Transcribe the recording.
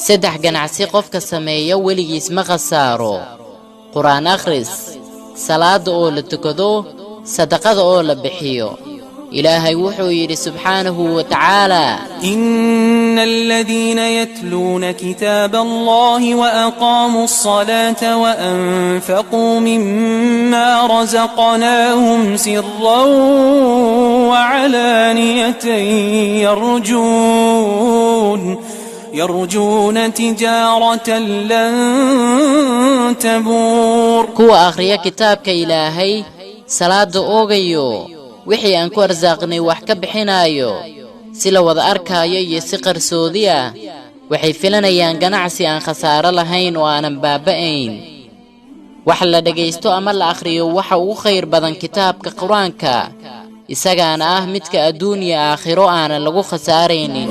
saddex ganacsi qofka sameeya weligiis ma khasaaro quraan akhris salaada oo la tukado sadaqada oo la bixiyo إلهي وحي سبحانه وتعالى إن الذين يتلون كتاب الله وأقاموا الصلاة وأنفقوا مما رزقناهم سرا وعلانية يرجون تجارة لن تبور كو آخرية كتابك إلهي صلاة أوغيو wixii aan ku arsaaqnay wax ka bixinaayo si la wada arkaayo iyo si qarsoodi ah waxay filanayaan ganacsi aan khasaaro lahayn oo aanan baaba'ayn wax la dhageysto ama la akhriyo waxa ugu khayr badan kitaabka quraanka isagaana ah midka adduun iyo aakhiro aanan lagu khasaaraynin